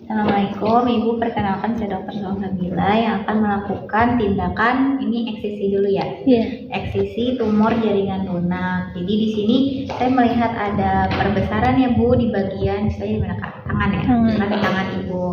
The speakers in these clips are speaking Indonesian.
Assalamualaikum, Ibu. Perkenalkan saya Dr. Salsabila yang akan melakukan tindakan ini eksisi dulu ya. Eksisi tumor jaringan lunak. Jadi di sini saya melihat ada perbesaran ya Bu di bagian saya di mana tangan ya, di tangan Ibu.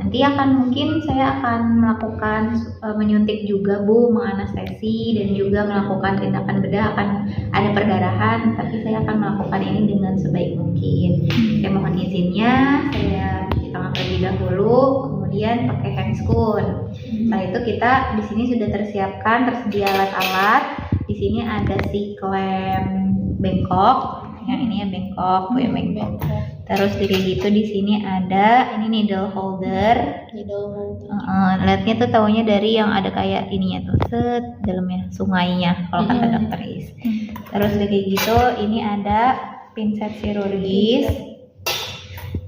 Nanti mungkin saya akan melakukan menyuntik juga Bu, menganestesi dan juga melakukan tindakan bedah. Akan ada perdarahan, tapi saya akan melakukan ini dengan sebaik mungkin. Saya mohon izinnya, saya tangan terlebih dahulu, kemudian pakai handscoon. Setelah itu kita di sini sudah tersedia alat-alat. Di sini ada si klem bengkok, yang ini ya bengkok, ya bengkok. Terus kayak gitu di sini ada ini needle holder. Lihatnya tuh taunya dari yang ada kayak ininya tuh, dalamnya sungainya kalau kata dokter Is. Terus kayak gitu ini ada pinset chirurgis.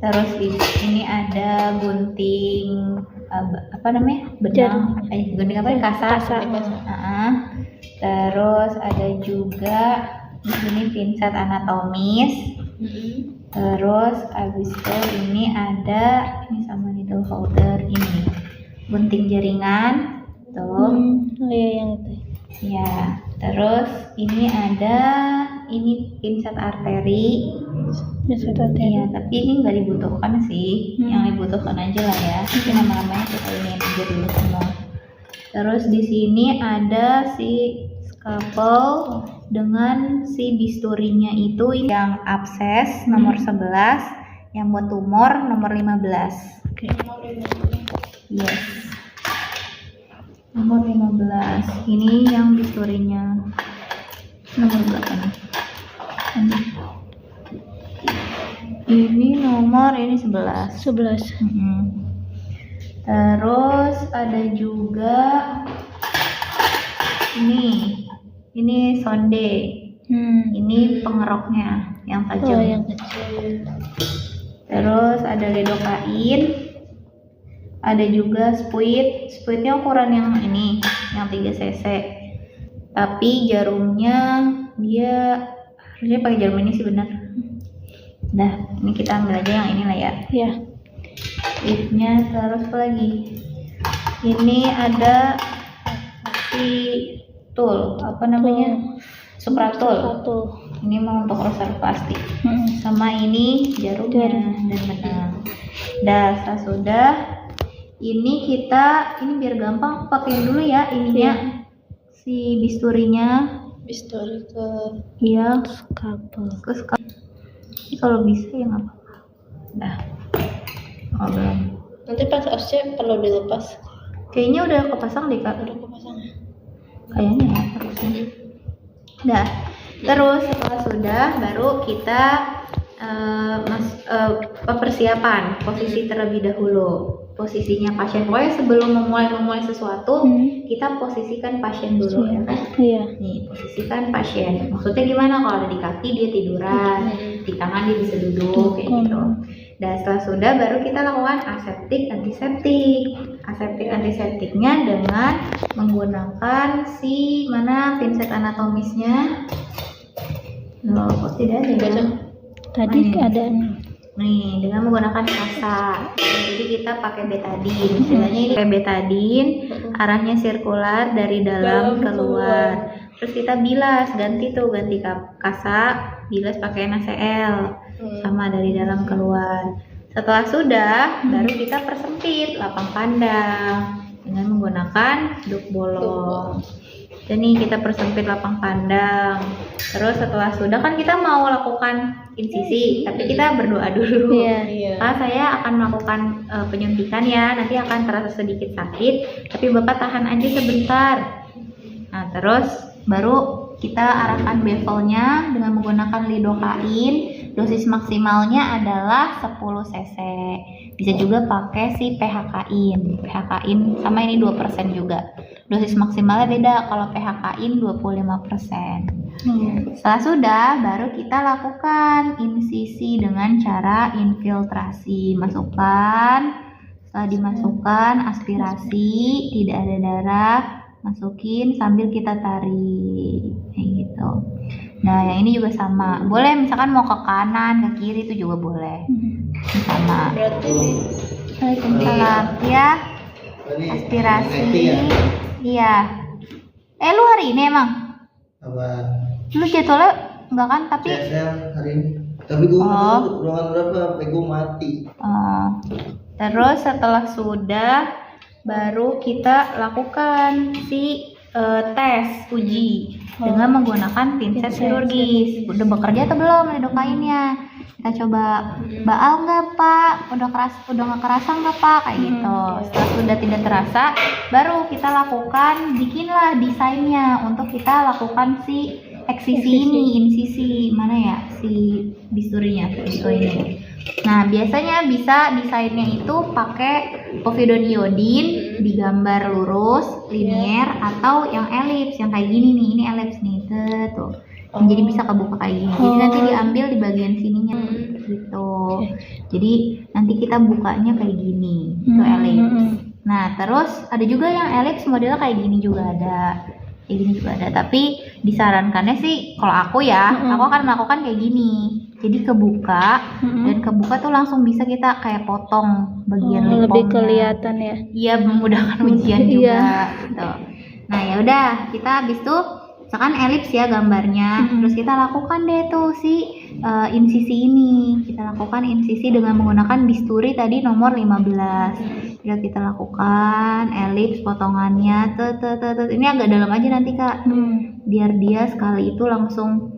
Terus di sini ada gunting benang, gunting apa ya, kasa. Terus ada juga di sini pinset anatomis. Terus abis itu ini ada ini sama needle holder ini gunting jaringan tuh. Yang itu. Ya, terus ini ada ini pinset arteri. Iya, tapi ini nggak dibutuhkan sih. Yang dibutuhkan aja lah ya. Tapi nama-namanya kita ini aja dulu semua. Terus di sini ada si scalpel dengan si bisturinya itu yang abses nomor 11, yang buat tumor nomor 15. Yes. Nomor 15. Ini yang bisturinya nomor berapa nih? Ini nomor 11. Terus ada juga ini sonde. Ini pengeroknya yang tajam. Yang kecil. Terus ada lidokain. Ada juga spuit. Spuitnya ukuran yang ini, yang 3 cc. Tapi jarumnya dia harusnya pakai jarum ini sih benar. Nah, ini kita ambil aja yang ini lah ya. Iya. Tipnya terus apa lagi? Ini ada si tool, apa namanya? Supratul. Ini mau untuk observasi. Sama ini jarumnya dan benang. Setelah sudah ini kita biar gampang pakai dulu ya ininya. Si bisturinya. Bisturi ke scalpel. Ini kalau bisa ya nggak apa-apa. Dah. Oh, belum. Nanti pas OC perlu dilepas. Kayaknya udah kepasang deh Kak. Udah kepasang ya? Kayaknya ya harusnya. Dah. Terus setelah sudah baru kita persiapan posisi terlebih dahulu. Posisinya pasien. Pokoknya sebelum memulai sesuatu, kita posisikan pasien dulu ya kan? Iya. Nih, posisikan pasien. Maksudnya gimana? Kalau ada di kaki dia tiduran, di tangan dia bisa duduk kayak gitu. Dan setelah sudah baru kita lakukan aseptik antiseptiknya dengan menggunakan si pinset anatomisnya. Loh, kok tidak ada ya? Tadi ada nih dengan menggunakan kasa. Jadi kita pakai betadine. Istilahnya ini pakai betadine, arahnya sirkular dari dalam keluar. Terus kita bilas, ganti kasa, bilas pakai NaCl sama dari dalam keluar. Setelah sudah, baru kita persempit lapang pandang dengan menggunakan duk bolong. Jadi kita persempit lapang pandang. Terus setelah sudah kan kita mau lakukan insisi, tapi kita berdoa dulu. Karena saya akan melakukan penyuntikan ya, nanti akan terasa sedikit sakit, tapi Bapak tahan aja sebentar. Nah, terus baru kita arahkan bevelnya dengan menggunakan lidokain. Dosis maksimalnya adalah 10 cc. Bisa juga pakai si PHKin sama ini 2% juga. Dosis maksimalnya beda, kalau PHKin 25%. Setelah sudah, baru kita lakukan insisi dengan cara infiltrasi. Setelah dimasukkan, aspirasi, tidak ada darah, masukin sambil kita tarik kayak gitu. Nah, yang ini juga sama. Boleh misalkan mau ke kanan, ke kiri itu juga boleh. Sama. Berarti ya. Aspirasi. Iya. Lu hari ini emang? Apa? Lu jadwalnya enggak kan? Tapi Hari ini. Tapi gue ruangan berapa? Sampai gue mati. Terus setelah sudah, baru kita lakukan si tes uji dengan menggunakan pinset chirurgis. Udah bekerja atau belum lidokainnya? Kita coba baal nggak pak? Udah nggak kerasa nggak pak? Kayak gitu. Setelah sudah tidak terasa, baru kita lakukan, bikinlah desainnya untuk kita lakukan si eksisi ini, insisi mana ya si bisturinya itu ini. Nah biasanya bisa desainnya itu pakai povidone iodine digambar lurus, linier atau yang elips yang kayak gini nih. Ini elips nih tuh. Jadi bisa kebuka kayak gini. Jadi nanti diambil di bagian sininya gitu. Jadi nanti kita bukanya kayak gini, itu elips. Nah terus ada juga yang elips modelnya kayak gini juga ada. Kayak gini juga ada, tapi disarankannya sih kalau aku ya, aku akan melakukan kayak gini. Jadi kebuka dan kebuka tuh langsung bisa kita kayak potong bagian lipomnya. Lebih kelihatan ya. Iya, memudahkan ujian juga gitu. Nah, ya udah, kita habis tuh misalkan elips ya gambarnya, terus kita lakukan deh tuh si insisi ini. Kita lakukan insisi dengan menggunakan bisturi tadi nomor 15. Udah kita lakukan elips potongannya. Ini agak dalam aja nanti Kak. Biar dia sekali itu langsung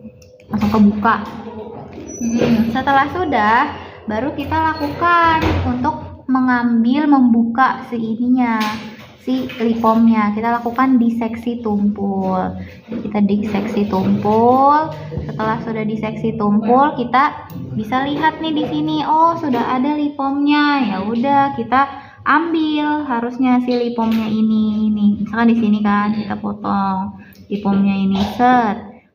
kebuka. Setelah sudah, baru kita lakukan untuk membuka si ininya, si lipomnya. Kita lakukan diseksi tumpul. Kita diseksi tumpul. Setelah sudah diseksi tumpul, kita bisa lihat nih di sini. Oh, sudah ada lipomnya. Ya udah, kita ambil harusnya si lipomnya ini. Misalkan di sini kan kita potong lipomnya ini,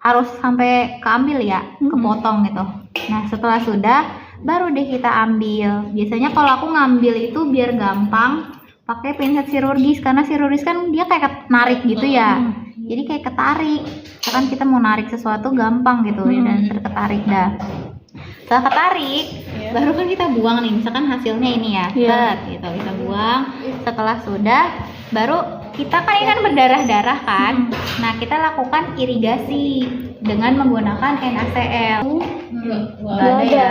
harus sampai keambil ya, kepotong gitu. Nah setelah sudah, baru deh kita ambil. Biasanya kalau aku ngambil itu biar gampang pakai pinset chirurgis, karena chirurgis kan dia kayak narik gitu ya. Jadi kayak ketarik. Misalkan kita mau narik sesuatu gampang gitu ya, dan terketarik dah. Setelah ketarik, baru kan kita buang nih. Misalkan hasilnya ini ya, gitu kita buang. Setelah sudah, baru kita kan ini kan berdarah-darah kan. Nah kita lakukan irigasi dengan menggunakan NaCl. Nggak ada ya.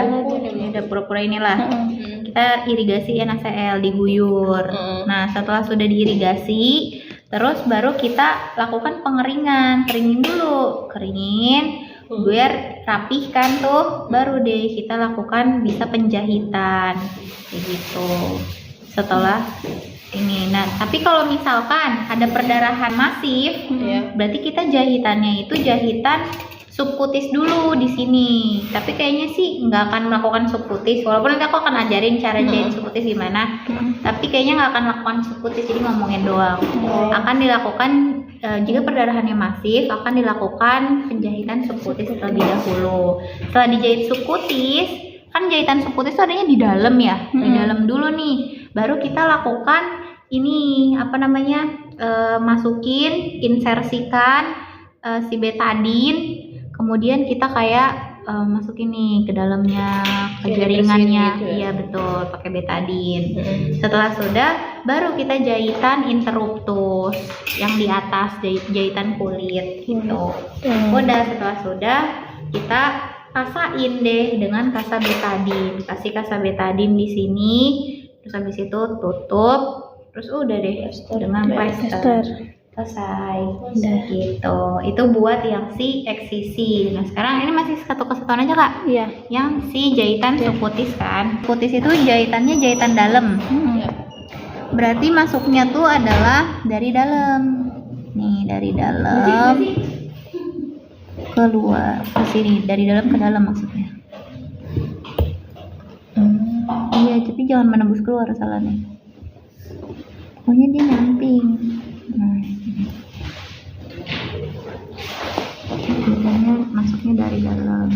Ini udah pura-pura inilah. Kita irigasi NaCl, diguyur. Nah setelah sudah diirigasi, terus baru kita lakukan pengeringan. Keringin dulu, keringin biar rapih kan tuh. Baru deh kita lakukan bisa penjahitan kayak gitu. Setelah ini, nah tapi kalau misalkan ada perdarahan masif, berarti kita jahitannya itu jahitan subkutis dulu di sini. Tapi kayaknya sih nggak akan melakukan subkutis, walaupun nanti aku akan ajarin cara jahit subkutis gimana. Tapi kayaknya nggak akan melakukan subkutis, jadi ngomongin doang. Akan dilakukan jika perdarahannya masif, akan dilakukan penjahitan subkutis terlebih dahulu. Setelah dijahit subkutis, kan jahitan subkutis itu adanya di dalam ya, di dalam dulu nih. Baru kita lakukan ini masukin, insersikan si betadin, kemudian kita kayak masukin nih ke dalamnya, ke jaringannya. Gitu ya? Iya betul, pakai betadin. Setelah sudah, baru kita jahitan interruptus yang di atas, jahitan kulit gitu. Udah, setelah sudah kita kasain deh dengan kasa betadin. Kasih kasa betadin di sini. Terus habis itu tutup, terus udah deh dengan plester. Selesai gitu. Itu buat yang si eksisi. Nah sekarang ini masih satu kesatuan aja Kak. Iya. Yang si jahitan subkutis kan. Subkutis itu jahitannya jahitan dalam. Berarti masuknya tuh adalah dari dalam. Nih dari dalam keluar ke sini, dari dalam ke dalam maksudnya. Iya, tapi jangan menembus keluar salahnya. Pokoknya dia nyamping. Nah, biasanya masuknya dari dalam.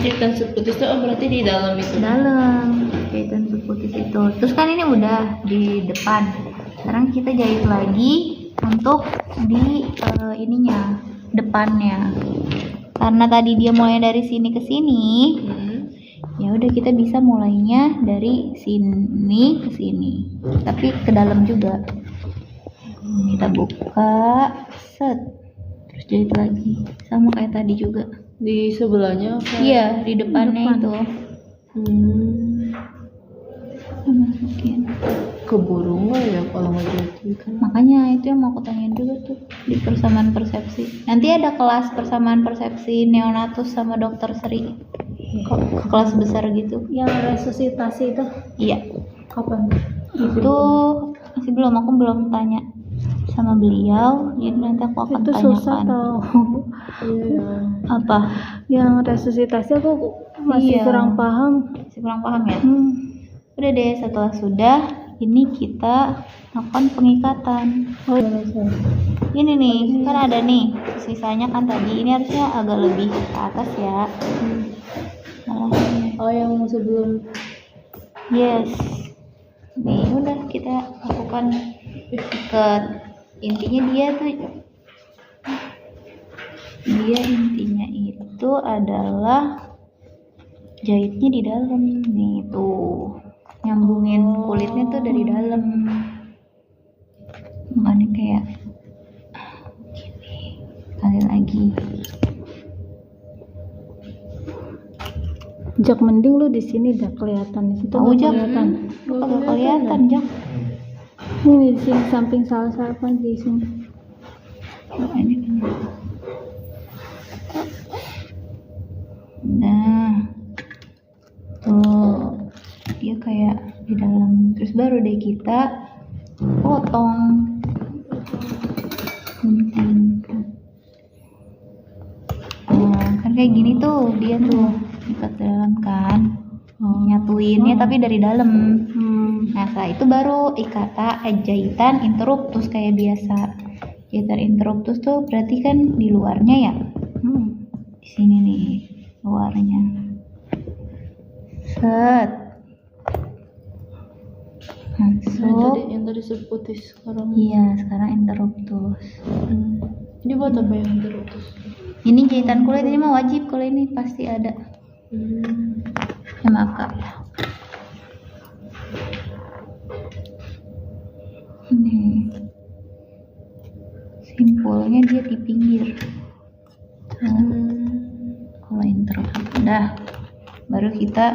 Jahitan subkutis itu berarti di dalam itu. Dalam jahitan subkutis itu. Terus kan ini udah di depan. Sekarang kita jahit lagi untuk di ininya, depannya. Karena tadi dia mulai dari sini ke sini. Ya udah kita bisa mulainya dari sini ke sini, tapi ke dalam juga. Kita buka, set, terus jahit lagi, sama kayak tadi juga. Di sebelahnya apa? Iya, di depannya itu. Masukin. Keburu nggak ya kalau nggak jadi kan? Makanya itu yang mau aku tanyain juga tuh di persamaan persepsi. Nanti ada kelas persamaan persepsi neonatus sama dokter Sri. Kelas besar gitu. Yang resusitasi itu Iya. kapan? Itu masih belum, aku belum tanya sama beliau. Jadi nanti aku akan Itu susah tanyakan. tau. Iya. Apa? Yang resusitasi aku masih Iya. kurang paham. Masih kurang paham ya? Udah deh, setelah sudah ini kita lakukan pengikatan. Ini nih, kan ada nih sisanya kan tadi. Ini harusnya agak lebih ke atas ya. Salahnya. Oh yang sebelum Yes. Nih udah kita lakukan ikat. Intinya dia intinya itu adalah jahitnya di dalam nih tuh. Nyambungin kulitnya tuh dari dalam. Makanya kayak gini. Sekali lagi. Jak, mending lu di sini udah kelihatan, di situ Tahu nggak Jak? kelihatan. Lu kagak kelihatan Jak. Ini di sini samping salah apa di sini. Oh, ini kan. Nah, tuh dia kayak di dalam. Terus baru deh kita potong. Gunting. Nah, kan kayak gini tuh dia tuh ikat dalam kan. Nyatuinnya tapi dari dalam. Nah, setelah itu baru jahitan interruptus kayak biasa. Jahitan interruptus tuh berarti kan di luarnya ya. Di sini nih luarnya. Set. Masuk. yang tadi seputis sekarang. Iya, sekarang interruptus. Ini buat apa yang terus? Ini jahitan kulit, ini mah wajib kalau ini pasti ada. Ya maka. Ini simpulnya dia di pinggir. Kalau interruptus udah, baru kita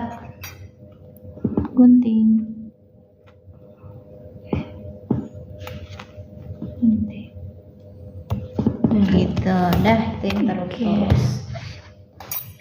gunting. Gitu, dah itu interruptus.